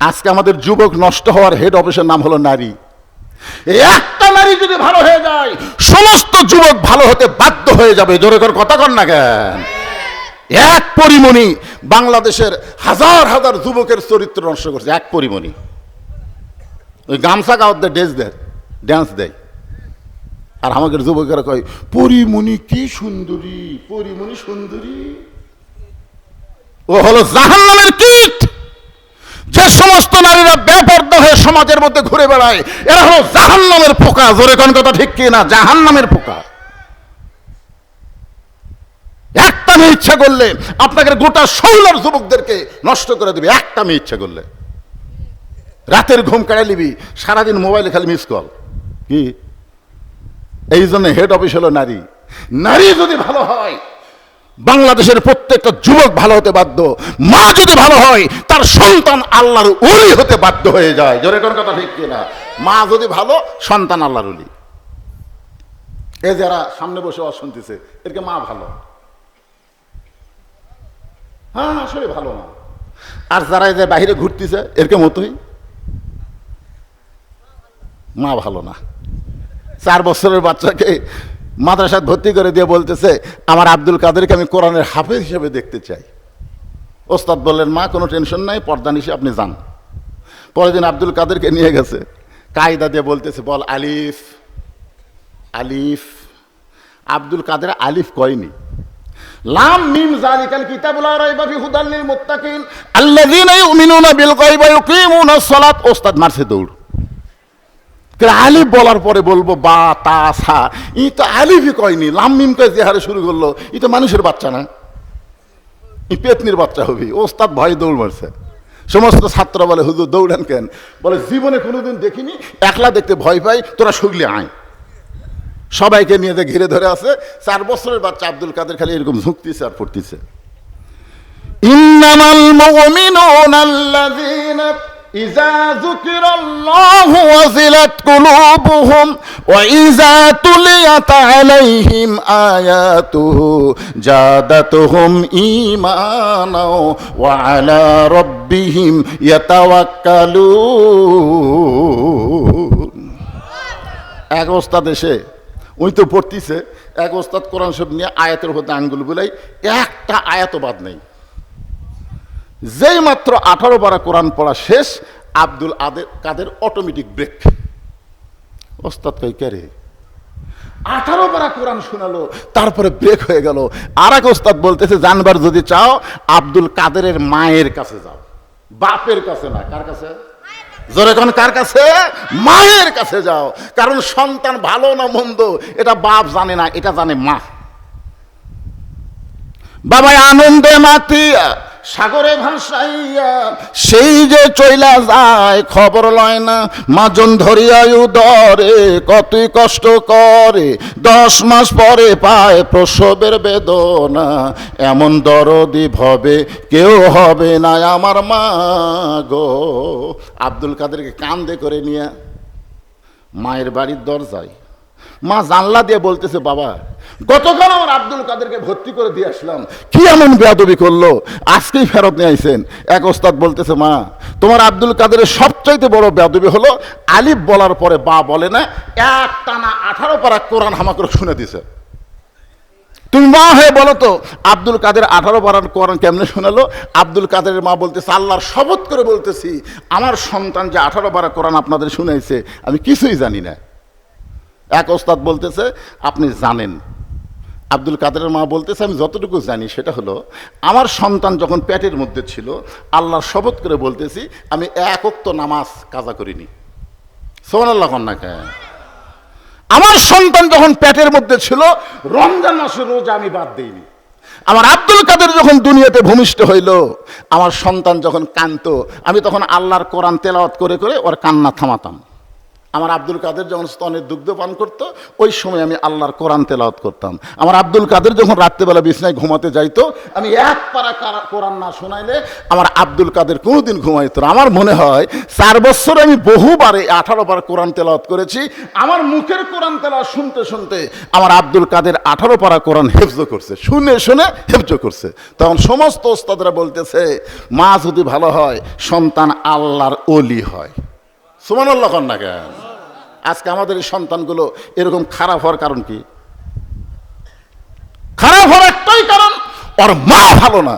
আজকে আমাদের যুবক নষ্ট হওয়ার হেড অফিসের নাম হলো নারী। এই একটা নারী যদি ভালো হয়ে যায়, সমস্ত যুবক ভালো হতে বাধ্য হয়ে যাবে। জোরে করে কথা কন না কেন? এক পরিমণি বাংলাদেশের হাজার হাজার যুবকের চরিত্র নষ্ট করছে। এক পরিমণি ওই গামছা গাওয়ার ড্যান্স দেয়, আর আমাদের যুবকেরা কয় পরিমণি কি সুন্দরী, পরিমণি সুন্দরী। ও হলো জাহান্নামের কীট। যে সমস্ত নারীরা বেপর্দা হয়ে সমাজের মধ্যে ঘুরে বেড়ায়, এরা হলো জাহান্নামের পোকা। জোরে কোন কথা ঠিক কি না? জাহান্নামের পোকা। একটা মেয়ে ইচ্ছা করলে আপনাকে গোটা শহরের যুবকদেরকে নষ্ট করে দেবে। একটা মেয়ে ইচ্ছা করলে রাতের ঘুম কেড়ে নিবি, সারাদিন মোবাইলে খালি মিস কল। কি এই জন্য হেড অফিস হলো নারী। নারী যদি ভালো হয়, বাংলাদেশের প্রত্যেকটা যুবক ভালো হতে বাধ্য। মা যদি ভালো হয়, তার সন্তান আল্লাহর ওলি হতে বাধ্য হয়ে যায়। জোরে কোন কথা ঠিক কিনা? মা যদি ভালো, সন্তান আল্লাহর ওলি। এ যারা সামনে বসে শুনতেছে, এরকে মা ভালো, হ্যাঁ আসলে ভালো না। আর যারা যে বাইরে ঘুরতেছে, এরকে মতোই মা ভালো না। 4 বছরের বাচ্চাকে মাদ্রাসায় ভর্তি করে দিয়ে বলতেছে, আমার আব্দুল কাদেরকে আমি কোরআনের হাফেজ হিসেবে দেখতে চাই। ওস্তাদ বললেন, মা কোনো টেনশন নাই, পর্দা নিশে আপনি যান। পরের দিন আব্দুল কাদেরকে নিয়ে গেছে, কায়দা দিয়ে বলতেছে, বল আলিফ। আলিফ। আব্দুল কাদের আলিফ কয়নি। লাম মিম যালিকাল কিতাবুল লা রাইবা ফিহি হুদাল লিল মুত্তাকিন আল্লাযীনা ইউমিনুনা বিল গায়বি ওয়া ইউকিমুনাস সালাত। ওস্তাদ মারছে দৌড়। আলিফ বলার পরে বলবো বা তা সা, ই তো আলিফই কয়নি, লাম মিম কয়ে যে হারে শুরু করলো, ই তো মানুষের বাচ্চা না, ই পেতনির বাচ্চা হবে। ওস্তাদ ভয় দৌড় মারছে। সমস্ত ছাত্র বলে, হুজুর দৌড়ান কেন? বলে জীবনে কোনোদিন দেখিনি, একলা দেখতে ভয় পাই, তোরা শুগলি আয়। সবাইকে নিয়ে যে ঘিরে ধরে আছে। 4 বছরের বাচ্চা আব্দুল কাদের খালি এরকম ঝুঁকতেছে আর পড়তেছে। ইন্নামাল মুমিনুনা আল্লাযীনা ইযা যুকিরাল্লাহু ওয়াজিলাত কুলুবুহুম ওয়া ইযা তুলিয়াত আলাইহিম আয়াতুহু জাদাতুহুম ঈমানা ওয়া আলা রাব্বিহিম ইয়াতাওয়াক্কালুন। এক ওস্তাদ এসে, ওই তো পড়তিছে, এক ওস্তাদ কোরআন শরীফ নিয়ে আয়াতের মধ্যে আঙ্গুল বুলাই, একটা আয়াত বাদ নেই। যেই মাত্র 18 পারা কোরআন পড়া শেষ, আব্দুল কাদের অটোমেটিক ব্রেক। ওস্তাদ কই কে রে? 18 পারা কোরআন শোনালো, তারপরে ব্রেক হয়ে গেল। আর এক ওস্তাদ বলতেছে, জানবার যদি চাও আব্দুল কাদেরের মায়ের কাছে যাও, বাপের কাছে না। কার কাছে? জোরে কোন কার কাছে? মায়ের কাছে যাও। কারণ সন্তান ভালো না মন্দ এটা বাপ জানে না, এটা জানে মা। বাবা আনন্দে মাতিয়া সাগরে ভাসাইয়া সেই যে চইলা যায়, খবর লয় না। মাজন ধরিয়া উদরে কতই কষ্ট করে, 10 মাস পরে পায় প্রসবের বেদনা। এমন দরদি ভবে কেউ হবে না আমার মা গো। আব্দুল কাদেরকে কান্দে করে নিয়ে মায়ের বাড়ির দরজায়, মা জানলা দিয়ে বলতেছে, বাবা গতকাল আমার আব্দুল কাদেরকে ভর্তি করে দিয়ে আসলাম, কি এমন বেয়াদবি করলো, আজকেই ফেরত নিয়ে আইছেন। এক ওস্তাদ বলতেছে, মা তোমার আব্দুল কাদেরের সবচাইতে বড় বেয়াদবি হলো আলিফ বলার পরে বা বলে না, এক টানা 18 পারা কোরআন হামাকে শুনে দিছে। তুমি মা হয়ে বলো তো, আব্দুল কাদের 18 পারার কোরআন কেমনে শোনালো? আব্দুল কাদেরের মা বলতেছে, আল্লাহর শপথ করে বলতেছি, আমার সন্তান যে 18 পারা কোরআন আপনাদের শুনাইছে, আমি কিছুই জানি না। এক ওস্তাদ বলতেছে, আপনি জানেন। আব্দুল কাদেরের মা বলতেছে, আমি যতটুকু জানি সেটা হলো, আমার সন্তান যখন পেটের মধ্যে ছিল, আল্লাহর শপথ করে বলতেছি, আমি 1 ওয়াক্ত নামাজ কাজা করিনি। সুবহানাল্লাহ কন্যা। আমার সন্তান যখন পেটের মধ্যে ছিল, রমজান মাসের রোজা আমি বাদ দিইনি। আমার আব্দুল কাদের যখন দুনিয়াতে ভূমিষ্ঠ হইল, আমার সন্তান যখন কাঁদতো, আমি তখন আল্লাহর কোরআন তেলাওয়াত করে করে ওর কান্না থামাতাম। আমার আব্দুল কাদের যখন স্তনের দুগ্ধ পান করতো, ওই সময় আমি আল্লাহর কোরআন তেলাওয়াত করতাম। আমার আব্দুল কাদের যখন রাত্রেবেলা বিছনায় ঘুমাতে যাইতো, আমি এক পারা কোরআন না শোনাইলে আমার আব্দুল কাদের কোনোদিন ঘুমাইতো না। আমার মনে হয় 4 বছর আমি বহুবারে 18 বার কোরআন তেলাওয়াত করেছি। আমার মুখের কোরআন তেলাওয়াত শুনতে শুনতে আমার আব্দুল কাদের 18 পারা কোরআন হেফজ করছে, শুনে শুনে হেফজ করছে। তখন সমস্ত ওস্তাদরা বলতেছে, মা যদি ভালো হয় সন্তান আল্লাহর ওলি হয়। সুবহানাল্লাহ কন না কেন? আজকে আমাদের এই সন্তানগুলো এরকম খারাপ হওয়ার কারণ কি? খারাপ হওয়ার একটাই কারণ, ওর মা ভালো না।